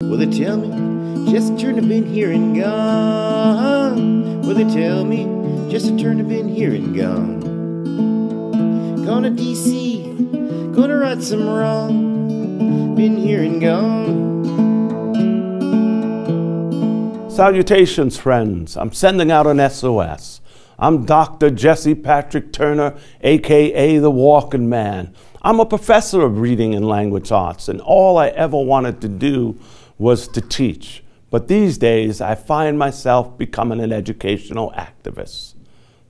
Will they tell me just a turn of been here and gone? Will they tell me just a turn of been here and gone? Gone to D.C., gonna right some wrong, been here and gone. Salutations, friends. I'm sending out an SOS. I'm Dr. Jesse Patrick Turner, a.k.a. the Walking Man. I'm a professor of reading and language arts, and all I ever wanted to do was to teach. But these days, I find myself becoming an educational activist.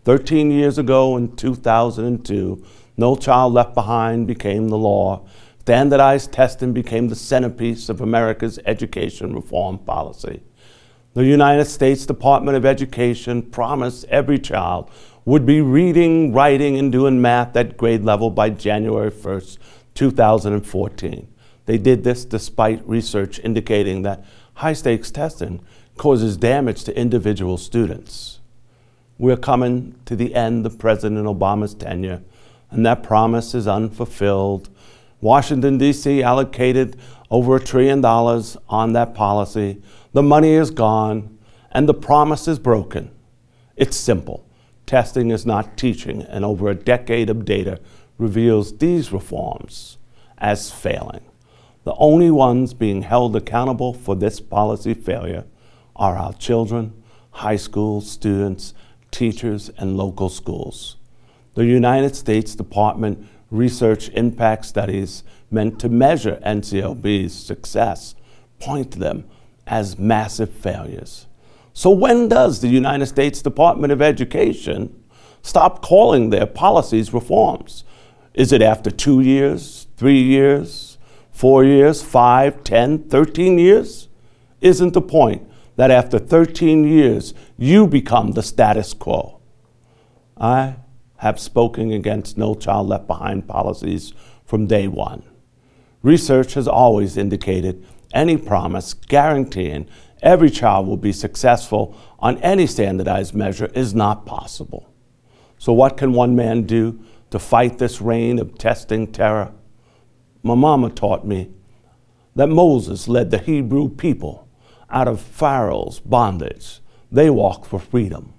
13 years ago, in 2002, No Child Left Behind became the law. Standardized testing became the centerpiece of America's education reform policy. The United States Department of Education promised every child would be reading, writing, and doing math at grade level by January 1st, 2014. They did this despite research indicating that high-stakes testing causes damage to individual students. We're coming to the end of President Obama's tenure, and that promise is unfulfilled. Washington, D.C. allocated over $1 trillion on that policy. The money is gone, and the promise is broken. It's simple. Testing is not teaching, and over a decade of data reveals these reforms as failing. The only ones being held accountable for this policy failure are our children, high school students, teachers, and local schools. The United States Department Research Impact Studies meant to measure NCLB's success point to them as massive failures. So when does the United States Department of Education stop calling their policies reforms? Is it after 2 years, 3 years, 4 years, 5, 10, 13 years? Isn't the point that after 13 years, you become the status quo? I have spoken against No Child Left Behind policies from day one. Research has always indicated any promise guaranteeing every child will be successful on any standardized measure is not possible. So what can one man do to fight this reign of testing terror? My mama taught me that Moses led the Hebrew people out of Pharaoh's bondage. They walked for freedom.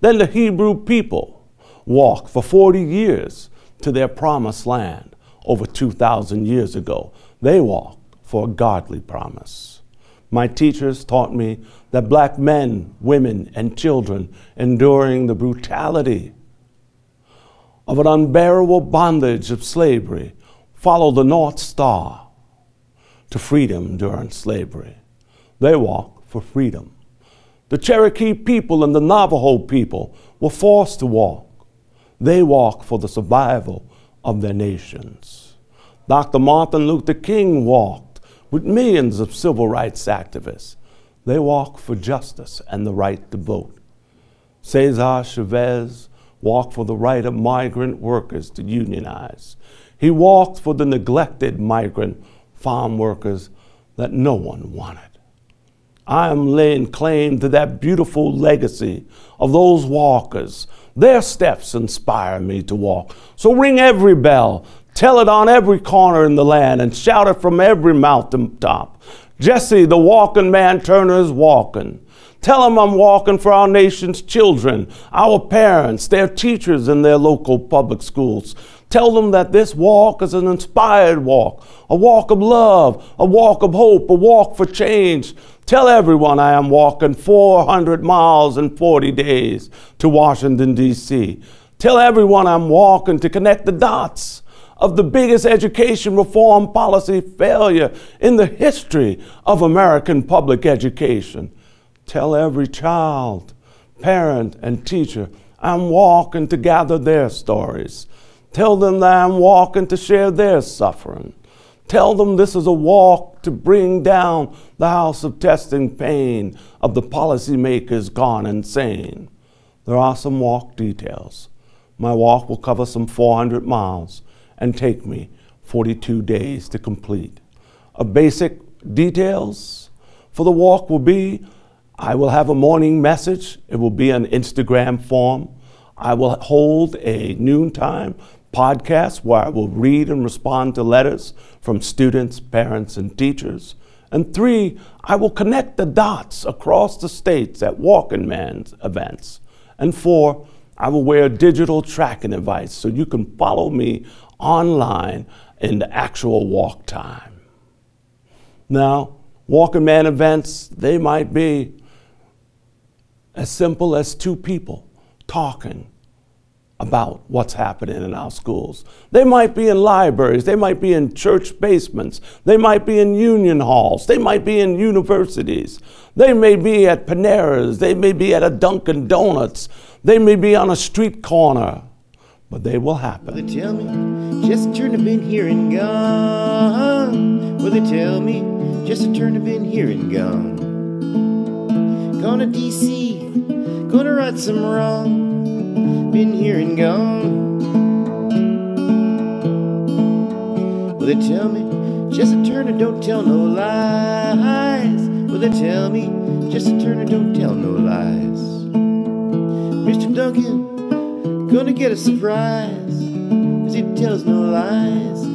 Then the Hebrew people walked for 40 years to their promised land over 2,000 years ago. They walked for a godly promise. My teachers taught me that black men, women, and children enduring the brutality of an unbearable bondage of slavery follow the North Star to freedom during slavery. They walk for freedom. The Cherokee people and the Navajo people were forced to walk. They walk for the survival of their nations. Dr. Martin Luther King walked with millions of civil rights activists. They walk for justice and the right to vote. Cesar Chavez walked for the right of migrant workers to unionize. He walked for the neglected migrant farm workers that no one wanted. I am laying claim to that beautiful legacy of those walkers. Their steps inspire me to walk. So ring every bell, tell it on every corner in the land, and shout it from every mountaintop. Jesse, the Walking Man Turner, is walking. Tell them I'm walking for our nation's children, our parents, their teachers, and their local public schools. Tell them that this walk is an inspired walk, a walk of love, a walk of hope, a walk for change. Tell everyone I am walking 400 miles in 40 days to Washington, D.C. Tell everyone I'm walking to connect the dots of the biggest education reform policy failure in the history of American public education. Tell every child, parent, and teacher I'm walking to gather their stories. Tell them that I'm walking to share their suffering. Tell them this is a walk to bring down the house of testing pain of the policymakers gone insane. There are some walk details. My walk will cover some 400 miles and take me 42 days to complete. Basic details for the walk will be I will have a morning message. It will be an Instagram form. I will hold a noontime podcast where I will read and respond to letters from students, parents, and teachers. And 3, I will connect the dots across the states at Walking Man's events. And 4, I will wear a digital tracking device so you can follow me online in the actual walk time. Now, Walking Man events, they might be as simple as 2 people talking about what's happening in our schools. They might be in libraries, they might be in church basements, they might be in union halls, they might be in universities, they may be at Panera's, they may be at a Dunkin' Donuts, they may be on a street corner, but they will happen. Will they tell me just a turn have been here and gone? Will they tell me just a turn have been here and gone? Gonna DC, gonna right some wrong, been here and gone. Will they tell me just a turn and don't tell no lies? Will they tell me just a turn and don't tell no lies? Mr. Duncan, gonna get a surprise, 'cause he tells no lies.